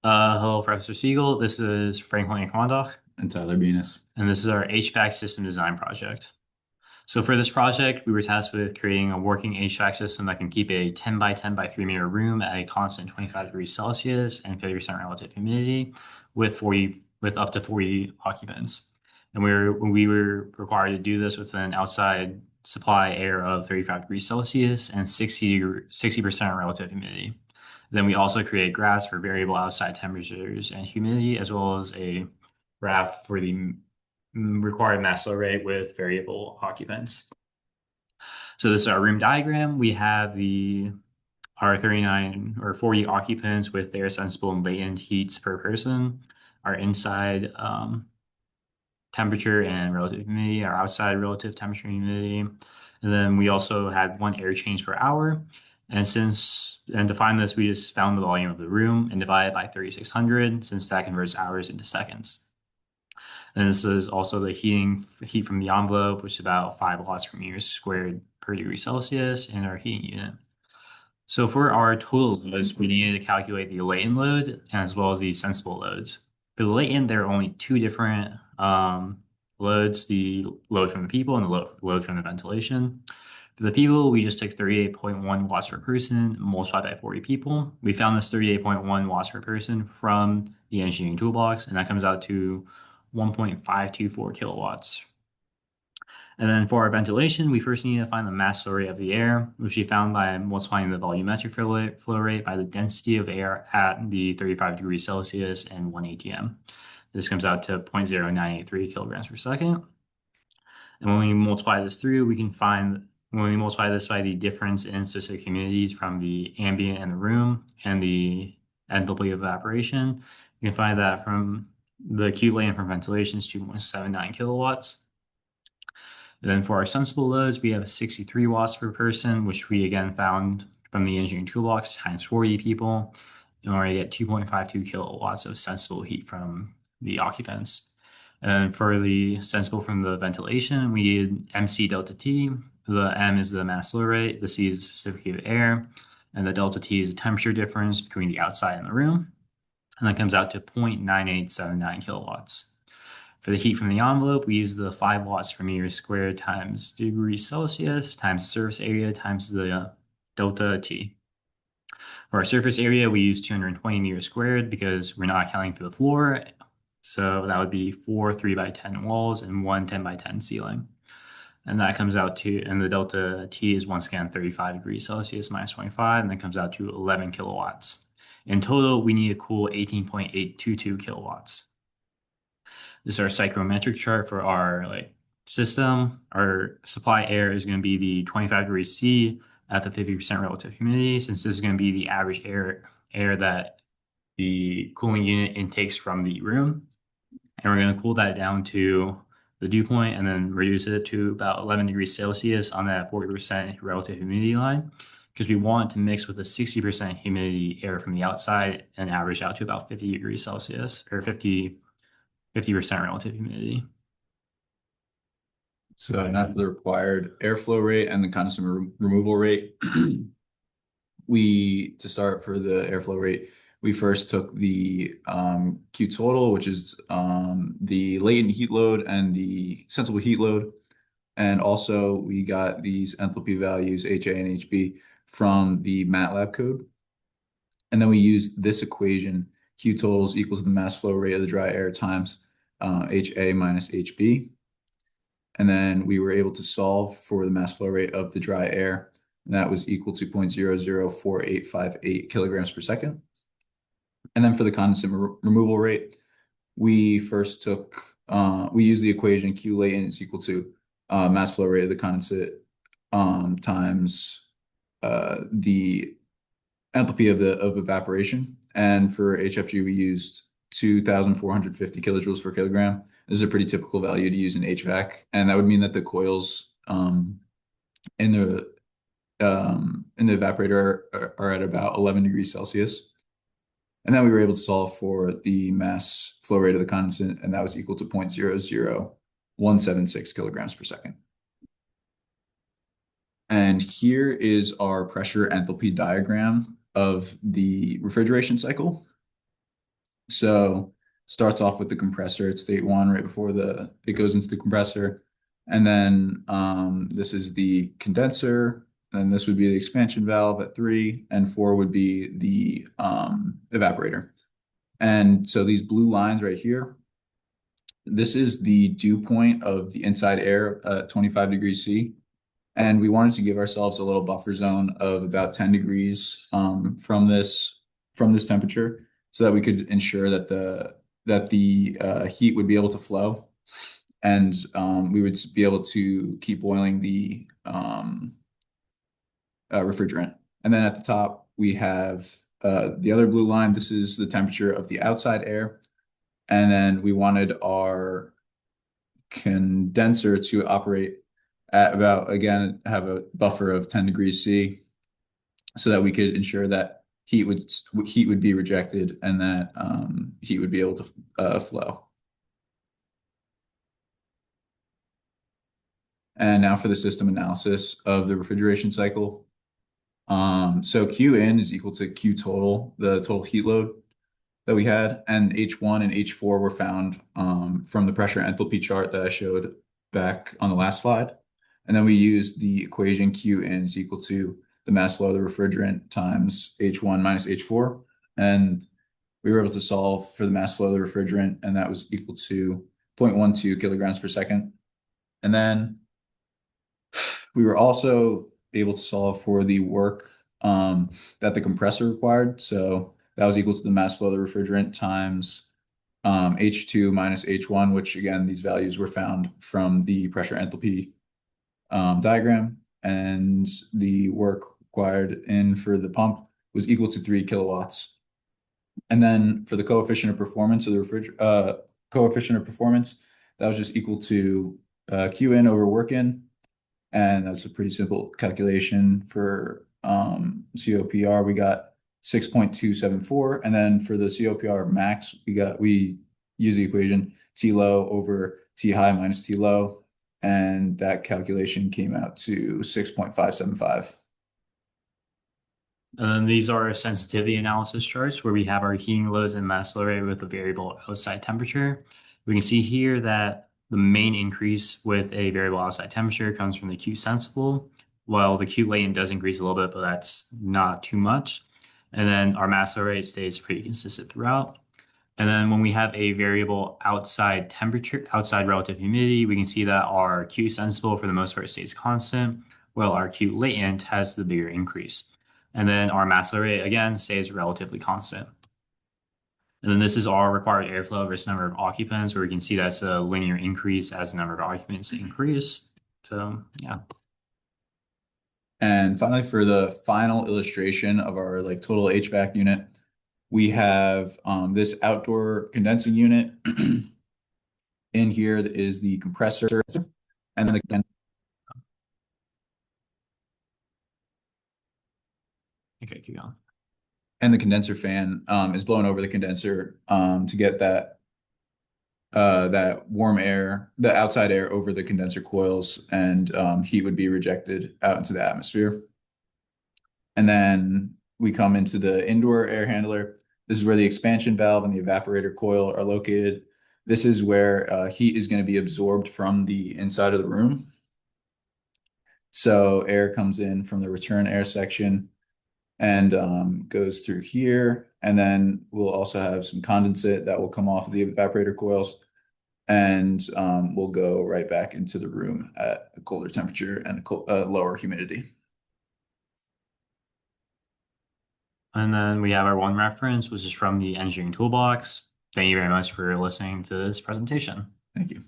Hello, Professor Siegel. This is Franklin Kwandach, And Tyler Venus. and this is our HVAC system design project. So for this project, we were tasked with creating a working HVAC system that can keep a 10 by 10 by 3 meter room at a constant 25 degrees Celsius and 50% relative humidity with up to 40 occupants. And we were required to do this with an outside supply air of 35 degrees Celsius and 60% relative humidity. Then we also create graphs for variable outside temperatures and humidity, as well as a graph for the required mass flow rate with variable occupants. So this is our room diagram. We have the our 39 or 40 occupants with their sensible and latent heats per person, our inside temperature and relative humidity, our outside relative temperature and humidity. And then we also had one air change per hour. And to find this, we just found the volume of the room and divided by 3600, since that converts hours into seconds. And this is also the heat from the envelope, which is about 5 watts per meter squared per degree Celsius in our heating unit. So for our total loads, we needed to calculate the latent load as well as the sensible loads. For the latent, there are only two different loads, the load from the people and the load from the ventilation. For the people, we just took 38.1 watts per person multiplied by 40 people. We found this 38.1 watts per person from the engineering toolbox, and that comes out to 1.524 kilowatts. And then for our ventilation, we first need to find the mass flow rate of the air, which we found by multiplying the volumetric flow rate by the density of air at the 35 degrees Celsius and 1 atm. This comes out to 0.0983 kilograms per second. And when we multiply this through, when we multiply this by the difference in specific humidities from the ambient and the room and the enthalpy of evaporation, you can find that from the Q latent from ventilation is 2.79 kilowatts. And then for our sensible loads, we have 63 watts per person, which we again found from the engineering toolbox times 40 people in order to get 2.52 kilowatts of sensible heat from the occupants. And for the sensible from the ventilation, we need MC delta T. The M is the mass flow rate, the C is the specific heat of air, and the delta T is the temperature difference between the outside and the room. And that comes out to 0.9879 kilowatts. For the heat from the envelope, we use the 5 watts per meter squared times degrees Celsius times surface area times the delta T. For our surface area, we use 220 meters squared because we're not accounting for the floor. So that would be 4 3 by 10 walls and one 10 by 10 ceiling. And that comes out to, and the delta T is once again 35 degrees Celsius minus 25, and that comes out to 11 kilowatts. In total, we need to cool 18.822 kilowatts. This is our psychrometric chart for our system. Our supply air is going to be the 25 degrees C at the 50% relative humidity, since this is going to be the average air that the cooling unit intakes from the room. And we're going to cool that down to the dew point and then reduce it to about 11 degrees Celsius on that 40% relative humidity line, because we want to mix with the 60% humidity air from the outside and average out to about 50 degrees Celsius or 50% relative humidity. So now for the required airflow rate and the constant removal rate, to start for the airflow rate, we first took the Q total, which is the latent heat load and the sensible heat load. And also we got these enthalpy values, HA and HB, from the MATLAB code. And then we used this equation, Q total is equal to the mass flow rate of the dry air times HA minus HB. And then we were able to solve for the mass flow rate of the dry air. And that was equal to 0.004858 kilograms per second. And then for the condensate removal rate, we first we used the equation Q latent is equal to mass flow rate of the condensate times the enthalpy of evaporation. And for HFG, we used 2,450 kilojoules per kilogram. This is a pretty typical value to use in HVAC, and that would mean that the coils in the evaporator are at about 11 degrees Celsius. And then we were able to solve for the mass flow rate of the condensate, and that was equal to 0.00176 kilograms per second. And here is our pressure enthalpy diagram of the refrigeration cycle. So starts off with the compressor at state one right before the it goes into the compressor. And then this is the condenser. And this would be the expansion valve at three, and four would be the evaporator. And so these blue lines right here, this is the dew point of the inside air at 25 degrees C. And we wanted to give ourselves a little buffer zone of about 10 degrees from this temperature so that we could ensure that the heat would be able to flow and we would be able to keep boiling the refrigerant. And then at the top, we have the other blue line. This is the temperature of the outside air. And then we wanted our condenser to operate at about, again, have a buffer of 10 degrees C so that we could ensure that heat would be rejected and that heat would be able to flow. And now for the system analysis of the refrigeration cycle. So Q in is equal to Q total, the total heat load that we had, and H1 and H4 were found from the pressure enthalpy chart that I showed back on the last slide. And then we used the equation Q in is equal to the mass flow of the refrigerant times H1 minus H4. And we were able to solve for the mass flow of the refrigerant, and that was equal to 0.12 kilograms per second. And then we were also able to solve for the work that the compressor required. So that was equal to the mass flow of the refrigerant times H2 minus H1, which again, these values were found from the pressure enthalpy diagram. And the work required in for the pump was equal to 3 kilowatts. And then for the coefficient of performance of the coefficient of performance, that was just equal to Q in over work in. And that's a pretty simple calculation for COPR. We got 6.274. And then for the COPR max, we use the equation T low over T high minus T low. And that calculation came out to 6.575. And then these are sensitivity analysis charts where we have our heating loads and mass flow rate with a variable outside temperature. We can see here that the main increase with a variable outside temperature comes from the Q sensible, while the Q latent does increase a little bit, but that's not too much. And then our mass flow rate stays pretty consistent throughout. And then when we have a variable outside temperature, outside relative humidity, we can see that our Q sensible for the most part stays constant, while our Q latent has the bigger increase. And then our mass flow rate again stays relatively constant. And then this is our required airflow versus number of occupants, where we can see that's a linear increase as the number of occupants increase. So yeah. And finally, for the final illustration of our like total HVAC unit, we have this outdoor condensing unit. In here is the compressor, and then Okay, keep going. the condenser fan is blown over the condenser to get that warm air, the outside air over the condenser coils, and heat would be rejected out into the atmosphere. And then we come into the indoor air handler. This is where the expansion valve and the evaporator coil are located. This is where heat is going to be absorbed from the inside of the room. So air comes in from the return air section and goes through here. And then we'll also have some condensate that will come off of the evaporator coils and we'll go right back into the room at a colder temperature and lower humidity. And then we have our one reference, which is from the engineering toolbox. Thank you very much for listening to this presentation. Thank you.